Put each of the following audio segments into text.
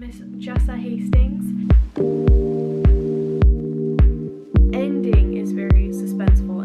Miss Jessa Hastings. Ending is very suspenseful.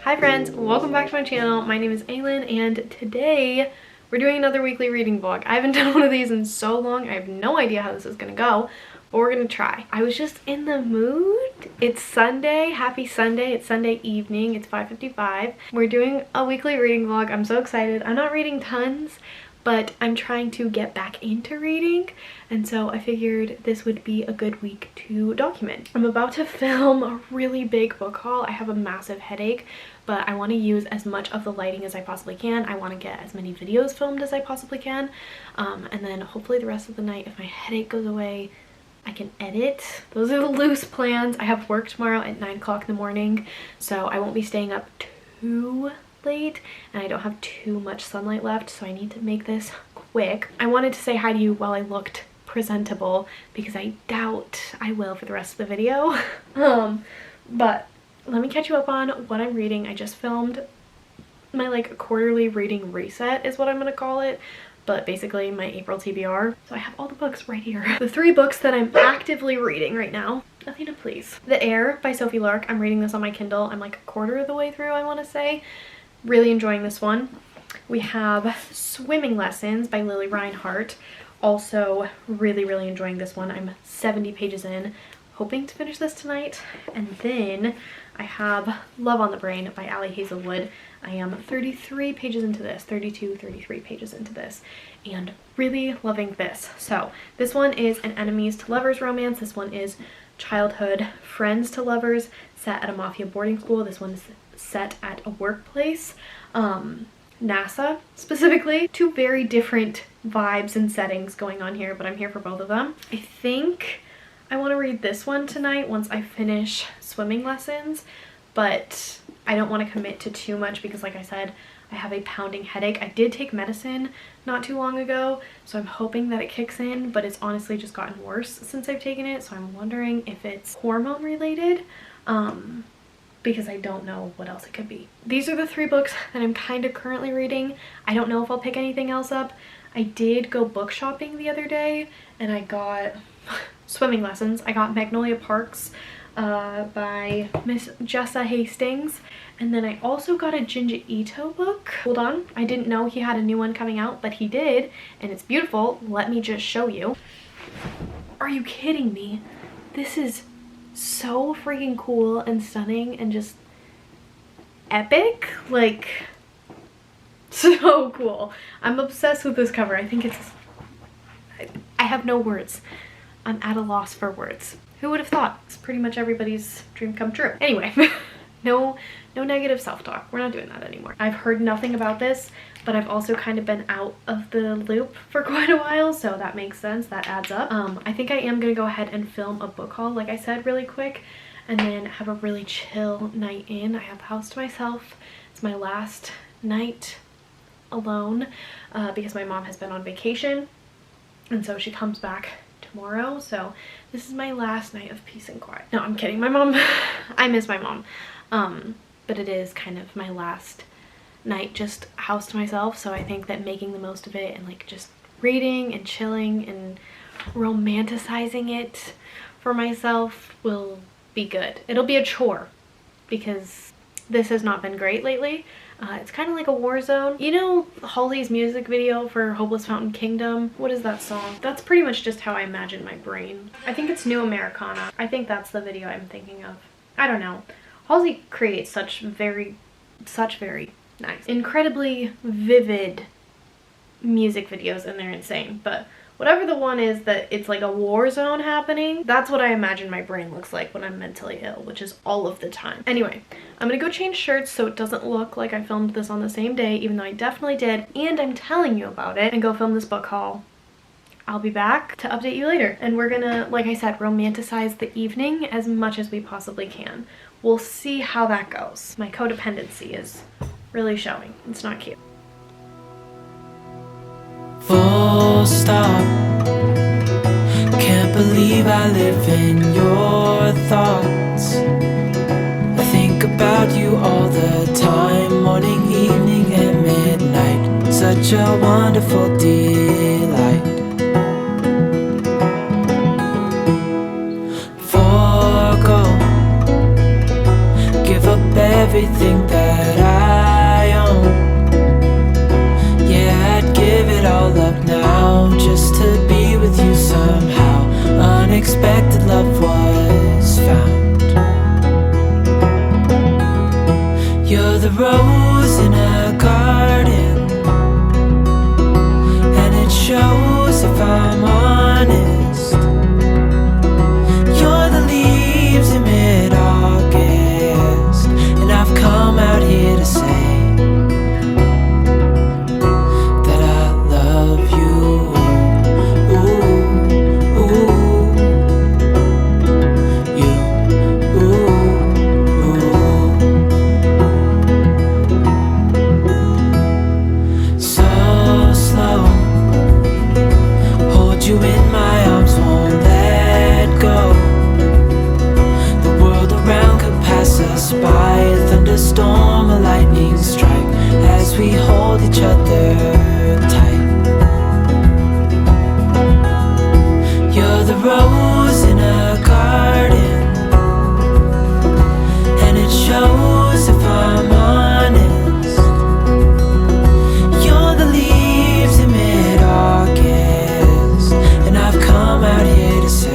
Hi friends, welcome back to my channel. My name is Aylin and today we're doing another weekly reading vlog. I haven't done one of these in so long. I have no idea how this is gonna go, but we're gonna try. I was just in the mood. It's Sunday. Happy Sunday. It's Sunday evening. It's 5:55. We're doing a weekly reading vlog. I'm so excited. I'm not reading tons, but I'm trying to get back into reading, and so I figured this would be a good week to document. I'm about to film a really big book haul. I have a massive headache, but I want to use as much of the lighting as I possibly can. I want to get as many videos filmed as I possibly can, and then hopefully the rest of the night, if my headache goes away, I can edit. Those are the loose plans. I have work tomorrow at 9 o'clock in the morning, so I won't be staying up too late, and I don't have too much sunlight left, so I need to make this quick. I wanted to say hi to you while I looked presentable because I doubt I will for the rest of the video. But let me catch you up on what I'm reading. I just filmed my like quarterly reading reset is what I'm gonna call it, but basically my April TBR. So I have all the books right here. The 3 books that I'm actively reading right now. Athena, please. The Air by Sophie Lark. I'm reading this on my Kindle. I'm like a quarter of the way through, I want to say. Really enjoying this one. We have Swimming Lessons by Lily Reinhart. Also really enjoying this one. I'm 70 pages in, hoping to finish this tonight. And then I have Love on the Brain by Ali Hazelwood. I am 33 pages into this, 33 pages into this, and really loving this. So this one is an enemies to lovers romance. This one is childhood friends to lovers set at a mafia boarding school. This one's set at a workplace, NASA specifically. 2 very different vibes and settings going on here, but I'm here for both of them. I think I want to read this one tonight once I finish Swimming Lessons, but I don't want to commit to too much because, like I said, I have a pounding headache. I did take medicine not too long ago, so I'm hoping that it kicks in, but it's honestly just gotten worse since I've taken it, so I'm wondering if it's hormone related, because I don't know what else it could be. These are the 3 books that I'm kind of currently reading. I don't know if I'll pick anything else up. I did go book shopping the other day and I got Swimming Lessons. I got Magnolia Parks by Miss Jessa Hastings, and then I also got a Junji Ito book. Hold on, I didn't know he had a new one coming out, but he did, and it's beautiful. Let me just show you. Are you kidding me? This is so freaking cool and stunning and just epic. Like, so cool. I'm obsessed with this cover. I think it's, I have no words. I'm at a loss for words. Who would have thought? It's pretty much everybody's dream come true. Anyway, no negative self-talk. We're not doing that anymore. I've heard nothing about this, but I've also kind of been out of the loop for quite a while, so that makes sense. That adds up. I think I am gonna go ahead and film a book haul, like I said, really quick, and then have a really chill night in. I have the house to myself. It's my last night alone because my mom has been on vacation, and so she comes back tomorrow, so this is my last night of peace and quiet. No, I'm kidding. My mom, I miss my mom, but it is kind of my last night just house to myself, so I think that making the most of it and like just reading and chilling and romanticizing it for myself will be good. It'll be a chore because this has not been great lately. It's kind of like a war zone. You know Halsey's music video for Hopeless Fountain Kingdom? What is that song? That's pretty much just how I imagine my brain. I think it's New Americana. I think that's the video I'm thinking of. I don't know. Halsey creates such very nice, incredibly vivid music videos, and they're insane. But whatever the one is that it's like a war zone happening, that's what I imagine my brain looks like when I'm mentally ill, which is all of the time. Anyway, I'm gonna go change shirts so it doesn't look like I filmed this on the same day, even though I definitely did, and I'm telling you about it, and go film this book haul. I'll be back to update you later, and we're gonna, like I said, romanticize the evening as much as we possibly can. We'll see how that goes. My codependency is really showing. It's not cute. Full stop. Can't believe I live in your thoughts. I think about about you all the time, morning, evening, and midnight. Such a wonderful delight. Forgo, give up everything that I own. Yeah, I'd give it all up now just to be with you somehow. Unexpected love was found. You're the rose in a garden, and it shows if I'm honest. You're the leaves in mid-August, and I've come out here to say that I love you. Ooh, ooh, you, ooh, ooh. So slow, hold you in my arms, won't let go. The world around could pass us by, a thunderstorm, a lightning strike, as we hold each other tight. You're the rose in a garden, and it shows if I'm honest. You're the leaves in mid-August, and I've come out here to say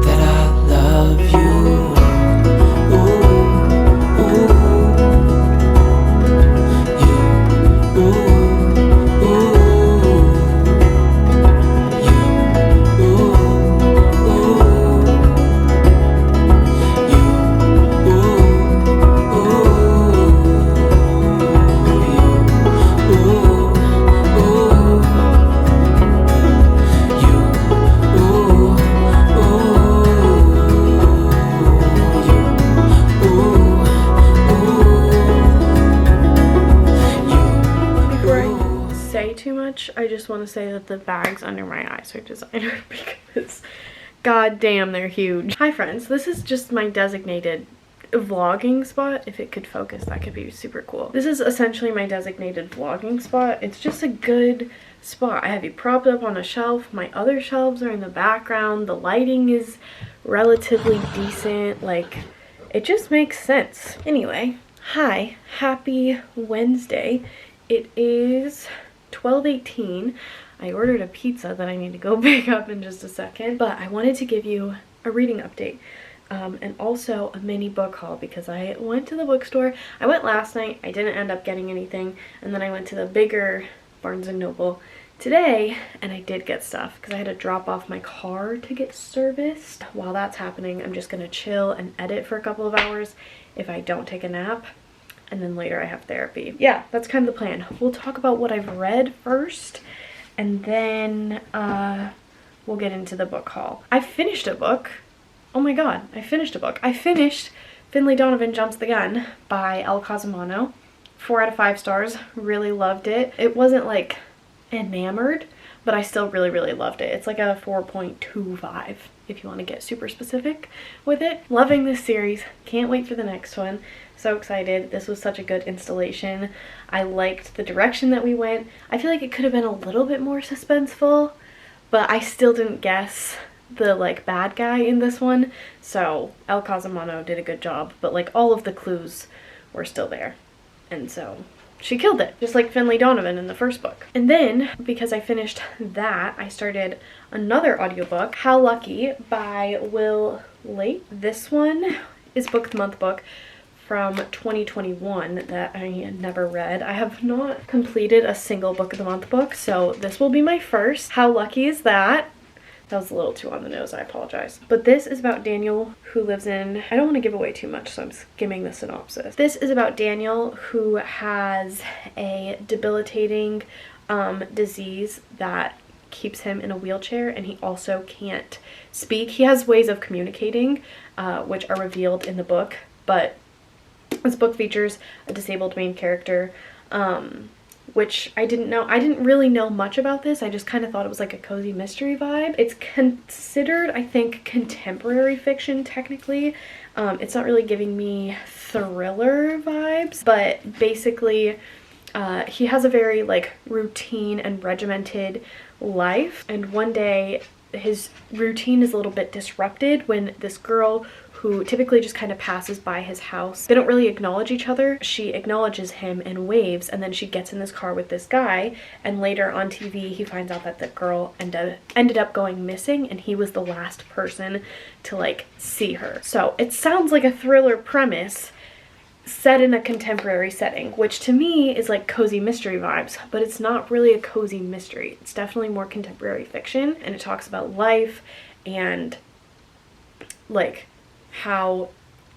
that I love you. Ooh, ooh, you, ooh, ooh, you, Before I say too much, I just want to say that the bags under my eyes are designer because god damn, they're huge. Hi friends, this is just my designated vlogging spot. If it could focus, that could be super cool. This is essentially my designated vlogging spot. It's just a good spot. I have you propped up on a shelf. My other shelves are in the background. The lighting is relatively decent. Like, it just makes sense. Anyway, hi, happy Wednesday. It is 12:18. I ordered a pizza that I need to go pick up in just a second, but I wanted to give you a reading update. And also a mini book haul because I went to the bookstore. I went last night, I didn't end up getting anything, and then I went to the bigger Barnes & Noble today and I did get stuff because I had to drop off my car to get serviced. While that's happening, I'm just gonna chill and edit for a couple of hours if I don't take a nap, and then later I have therapy. Yeah, that's kind of the plan. We'll talk about what I've read first, and then we'll get into the book haul. I finished a book. Oh my god, I finished a book. I finished Finlay Donovan Jumps the Gun by Elle Cosimano. 4 out of 5 stars. Really loved it. It wasn't like enamored, but I still really loved it. It's like a 4.25 if you want to get super specific with it. Loving this series. Can't wait for the next one. So excited. This was such a good installation. I liked the direction that we went. I feel like it could have been a little bit more suspenseful, but I still didn't guess the like bad guy in this one, so Elle Cosimano did a good job, but like all of the clues were still there, and so she killed it, just like Finlay Donovan in the first book. And then because I finished that, I started another audiobook, How Lucky by Will Late. This one is Book of the Month book from 2021 that I had never read. I have not completed a single Book of the Month book, so this will be my first. How lucky is that? That was a little too on the nose, I apologize. But this is about Daniel, who lives in, I don't want to give away too much, so I'm skimming the synopsis. This is about Daniel, who has a debilitating disease that keeps him in a wheelchair, and he also can't speak. He has ways of communicating, which are revealed in the book, but this book features a disabled main character, which I didn't know. I didn't really know much about this. I just kind of thought it was like a cozy mystery vibe. It's considered, I think, contemporary fiction technically, It's not really giving me thriller vibes, but basically he has a very like routine and regimented life, and one day his routine is a little bit disrupted when this girl who typically just kind of passes by his house, they don't really acknowledge each other. She acknowledges him and waves, and then she gets in this car with this guy, and later on TV he finds out that the girl ended up going missing, and he was the last person to like see her. So it sounds like a thriller premise set in a contemporary setting, which to me is like cozy mystery vibes, but it's not really a cozy mystery. It's definitely more contemporary fiction, and it talks about life and like how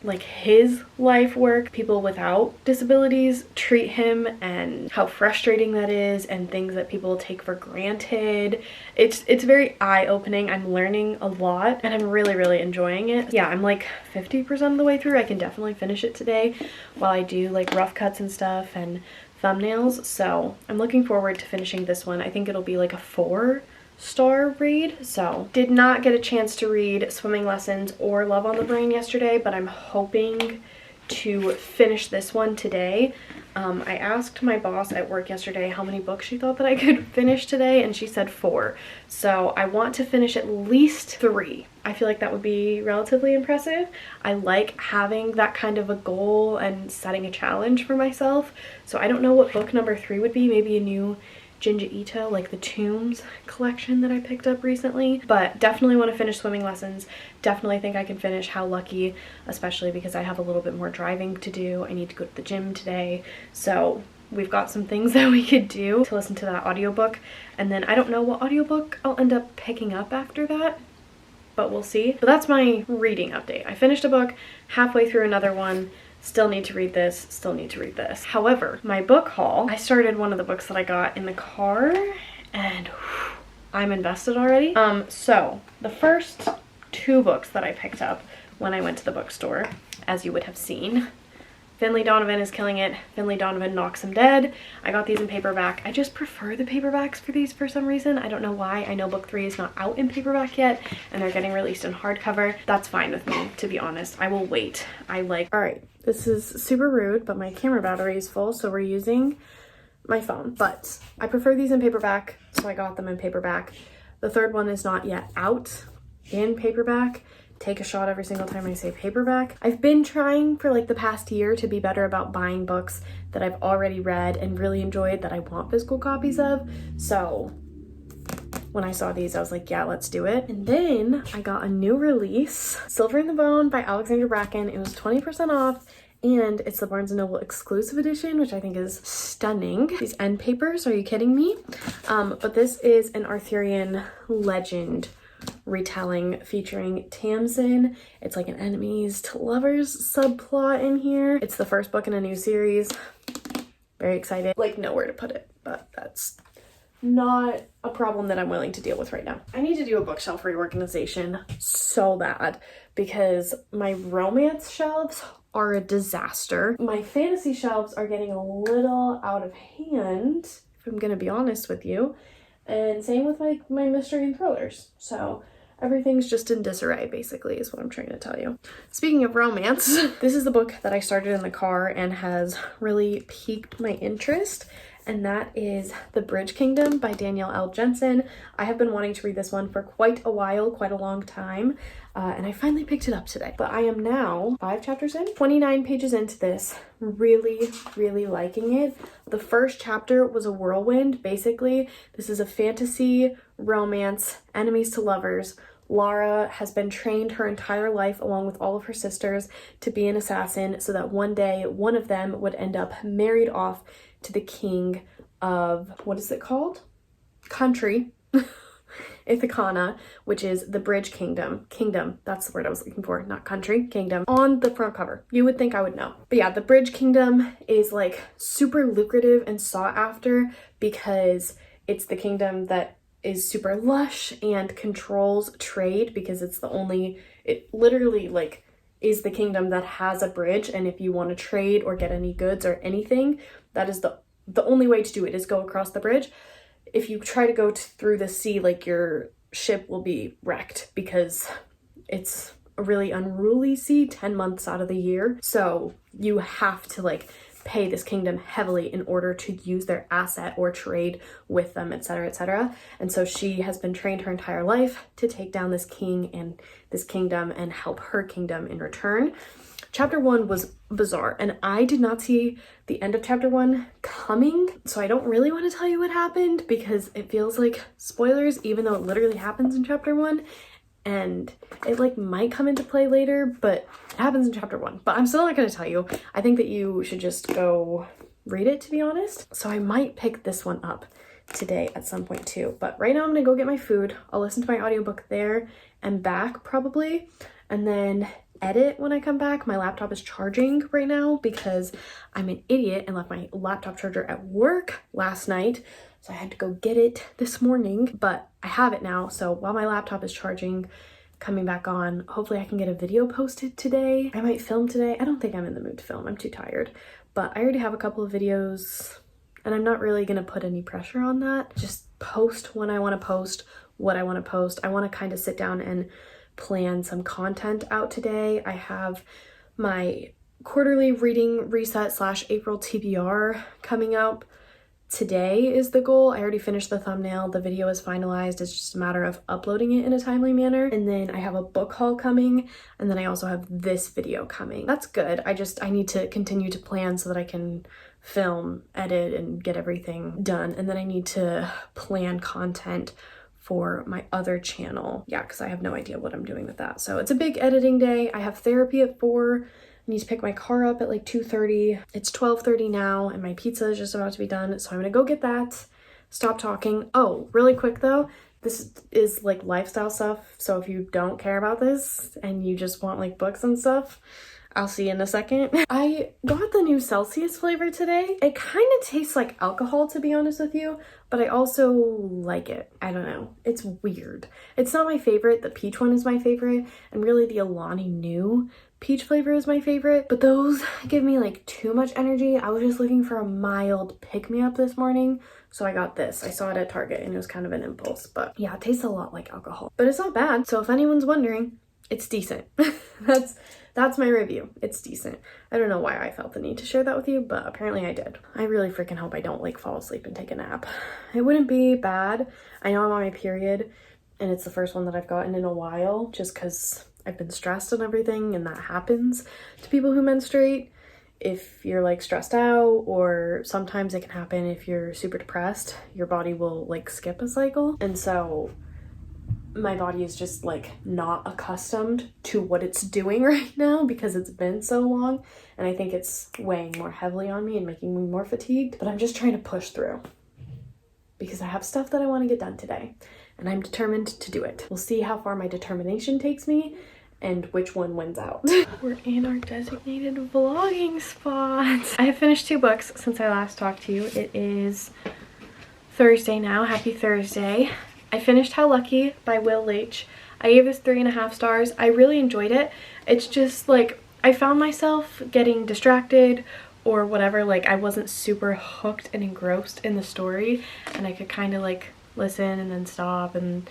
like his life work, people without disabilities treat him, and how frustrating that is, and things that people take for granted. It's very eye-opening. I'm learning a lot, and I'm really enjoying it. Yeah, I'm like 50% of the way through. I can definitely finish it today while I do like rough cuts and stuff and thumbnails, so I'm looking forward to finishing this one. I think it'll be like a 4-star read. So did not get a chance to read Swimming Lessons or Love on the Brain yesterday, but I'm hoping to finish this one today. I asked my boss at work yesterday how many books she thought that I could finish today, and she said 4. So I want to finish at least 3. I feel like that would be relatively impressive. I like having that kind of a goal and setting a challenge for myself. So I don't know what book number 3 would be. Maybe a new Jinja Ito, like the Tombs collection that I picked up recently. But definitely want to finish Swimming Lessons. Definitely think I can finish How Lucky, especially because I have a little bit more driving to do. I need to go to the gym today. So we've got some things that we could do to listen to that audiobook. And then I don't know what audiobook I'll end up picking up after that, but we'll see. But that's my reading update. I finished a book, halfway through another one. Still need to read this, still need to read this. However, my book haul, I started one of the books that I got in the car, and whew, I'm invested already. So the first 2 books that I picked up when I went to the bookstore, as you would have seen, Finley Donovan is killing it. Finley Donovan knocks him dead. I got these in paperback. I just prefer the paperbacks for these for some reason. I don't know why. I know book 3 is not out in paperback yet, and they're getting released in hardcover. That's fine with me, to be honest. I will wait. All right, this is super rude, but my camera battery is full, so we're using my phone. But I prefer these in paperback, so I got them in paperback. The third one is not yet out in paperback. Take a shot every single time I say paperback. I've been trying for like the past year to be better about buying books that I've already read and really enjoyed that I want physical copies of. So when I saw these, I was like, yeah, let's do it. And then I got a new release, Silver in the Bone by Alexandra Bracken. It was 20% off, and it's the Barnes & Noble exclusive edition, which I think is stunning. These end papers, are you kidding me? But this is an Arthurian legend retelling featuring Tamsin. It's like an enemies to lovers subplot in here. It's the first book in a new series. Very excited. Like, nowhere to put it, but that's not a problem that I'm willing to deal with right now. I need to do a bookshelf reorganization so bad because my romance shelves are a disaster. My fantasy shelves are getting a little out of hand, if I'm gonna be honest with you. And same with my mystery and thrillers. So everything's just in disarray, basically, is what I'm trying to tell you. Speaking of romance, this is the book that I started in the car and has really piqued my interest, and that is The Bridge Kingdom by Danielle L. Jensen. I have been wanting to read this one for quite a while, quite a long time, and I finally picked it up today. But I am now 5 chapters in, 29 pages into this, really liking it. The first chapter was a whirlwind. Basically, this is a fantasy romance, enemies to lovers. Lara has been trained her entire life along with all of her sisters to be an assassin so that one day one of them would end up married off to the king of, what is it called? Country. Ithacana, which is the Bridge Kingdom. Kingdom, that's the word I was looking for, not country, kingdom. On the front cover. You would think I would know. But yeah, the Bridge Kingdom is like super lucrative and sought after because it's the kingdom that is super lush and controls trade, because it's the only, it literally like is the kingdom that has a bridge, and if you want to trade or get any goods or anything, that is the only way to do it, is go across the bridge. If you try to go through the sea, like your ship will be wrecked because it's really unruly sea 10 months out of the year. So you have to like pay this kingdom heavily in order to use their asset or trade with them, etc., etc. And so she has been trained her entire life to take down this king and this kingdom and help her kingdom in return. Chapter 1 was bizarre, and I did not see the end of chapter 1 coming, so I don't really want to tell you what happened because it feels like spoilers, even though it literally happens in chapter 1, and it like might come into play later, but it happens in chapter 1. But I'm still not going to tell you. I think that you should just go read it, to be honest. So I might pick this one up today at some point too. But right now I'm going to go get my food. I'll listen to my audiobook there and back probably, and then edit when I come back. My laptop is charging right now because I'm an idiot and left my laptop charger at work last night, so I had to go get it this morning, but I have it now. So while my laptop is charging, coming back on, hopefully I can get a video posted today. I might film today. I don't think I'm in the mood to film. I'm too tired, but I already have a couple of videos and I'm not really gonna put any pressure on that. Just post when I want to post, what I want to post. I want to kind of sit down and plan some content out today. I have my quarterly reading reset / April TBR coming up. Today is the goal. I already finished the thumbnail. The video is finalized. It's just a matter of uploading it in a timely manner. And then I have a book haul coming. And then I also have this video coming. That's good. I need to continue to plan so that I can film, edit, and get everything done. And then I need to plan content for my other channel. Yeah, because I have no idea what I'm doing with that. So it's a big editing day. I have therapy at 4. I need to pick my car up at like 2:30. It's 12:30 now and my pizza is just about to be done. So I'm gonna go get that, stop talking. Oh, really quick though, this is like lifestyle stuff. So if you don't care about this and you just want like books and stuff, I'll see you in a second. I got the new Celsius flavor today. It kind of tastes like alcohol, to be honest with you, but I also like it. I don't know. It's weird. It's not my favorite. The peach one is my favorite, and really the Alani new peach flavor is my favorite, but those give me like too much energy. I was just looking for a mild pick-me-up this morning, so I got this. I saw it at Target and it was kind of an impulse, but yeah, it tastes a lot like alcohol, but it's not bad. So if anyone's wondering, it's decent. That's my review. It's decent. I don't know why I felt the need to share that with you, but apparently I did. I really freaking hope I don't like fall asleep and take a nap. It wouldn't be bad. I know I'm on my period and it's the first one that I've gotten in a while just because I've been stressed and everything, and that happens to people who menstruate. If you're like stressed out, or sometimes it can happen if you're super depressed, your body will like skip a cycle. And so my body is just like not accustomed to what it's doing right now because it's been so long, and I think it's weighing more heavily on me and making me more fatigued, but I'm just trying to push through because I have stuff that I want to get done today and I'm determined to do it. We'll see how far my determination takes me and which one wins out. We're in our designated vlogging spot. I have finished 2 books since I last talked to you. It is Thursday now. Happy Thursday. I finished How Lucky by Will Leitch. I gave this 3.5 stars. I really enjoyed it. It's just like I found myself getting distracted or whatever. Like I wasn't super hooked and engrossed in the story, and I could kind of like listen and then stop and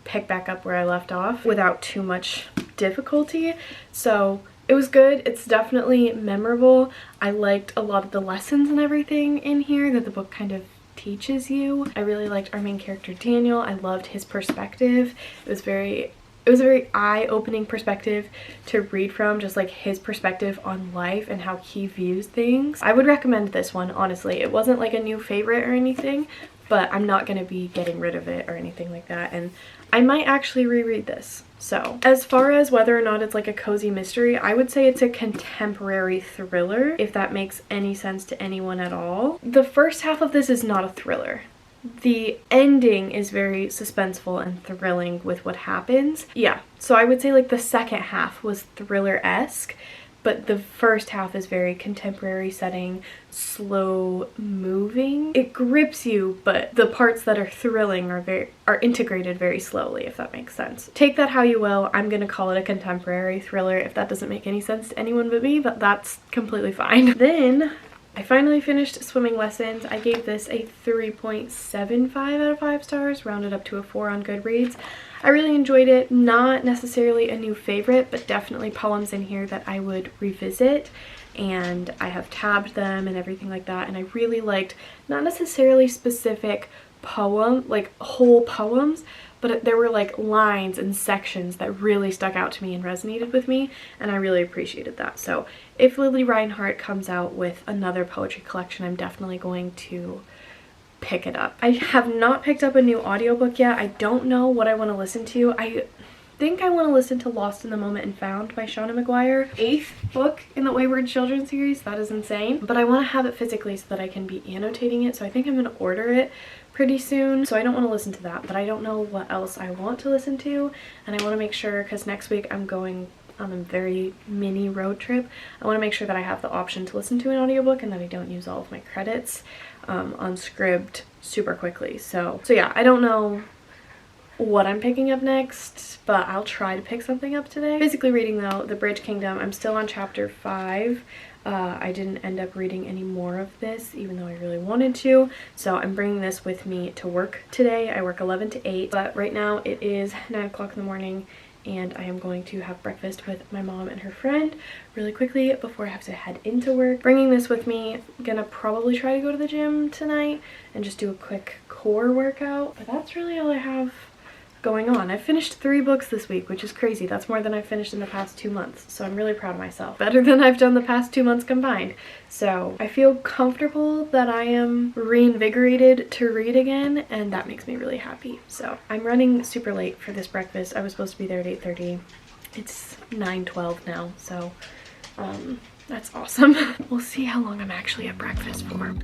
pick back up where I left off without too much difficulty. So it was good. It's definitely memorable. I liked a lot of the lessons and everything in here that the book kind of teaches you. I really liked our main character Daniel. I loved his perspective. It was a very eye-opening perspective to read from, just like his perspective on life and how he views things. I would recommend this one, honestly. It wasn't like a new favorite or anything, but I'm not going to be getting rid of it or anything like that, and I might actually reread this. So as far as whether or not it's like a cozy mystery, I would say it's a contemporary thriller, if that makes any sense to anyone at all. The first half of this is not a thriller. The ending is very suspenseful and thrilling with what happens. Yeah, so I would say like the second half was thriller-esque, but the first half is very contemporary setting, slow moving. It grips you, but the parts that are thrilling are integrated very slowly, if that makes sense. Take that how you will. I'm gonna call it a contemporary thriller if that doesn't make any sense to anyone but me, but that's completely fine. Then I finally finished Swimming Lessons. I gave this a 3.75 out of 5 stars, rounded up to a 4 on Goodreads. I really enjoyed it. Not necessarily a new favorite, but definitely poems in here that I would revisit, and I have tabbed them and everything like that. And I really liked not necessarily specific poem, like whole poems, but there were like lines and sections that really stuck out to me and resonated with me, and I really appreciated that. So if Lily Reinhart comes out with another poetry collection, I'm definitely going to pick it up. I have not picked up a new audiobook yet. I don't know what I want to listen to. I think I want to listen to Lost in the Moment and Found by Shauna Maguire. 8th book in the Wayward Children series. That is insane. But I want to have it physically so that I can be annotating it. So I think I'm going to order it pretty soon. So I don't want to listen to that, but I don't know what else I want to listen to. And I want to make sure, because next week I'm going on a very mini road trip, I want to make sure that I have the option to listen to an audiobook and that I don't use all of my credits on Scribd super quickly. So yeah, I don't know what I'm picking up next, but I'll try to pick something up today. Physically reading though, The Bridge Kingdom, I'm still on chapter 5. I didn't end up reading any more of this, even though I really wanted to. So I'm bringing this with me to work today. I work 11 to 8, but right now it is 9 o'clock in the morning, and I am going to have breakfast with my mom and her friend really quickly before I have to head into work. Bringing this with me, I'm gonna probably try to go to the gym tonight and just do a quick core workout, but that's really all I have going on. I finished 3 books this week, which is crazy. That's more than I've finished in the past 2 months. So I'm really proud of myself. Better than I've done the past 2 months combined. So I feel comfortable that I am reinvigorated to read again, and that makes me really happy. So I'm running super late for this breakfast. I was supposed to be there at 8:30. It's 9:12 now, so that's awesome. We'll see how long I'm actually at breakfast for.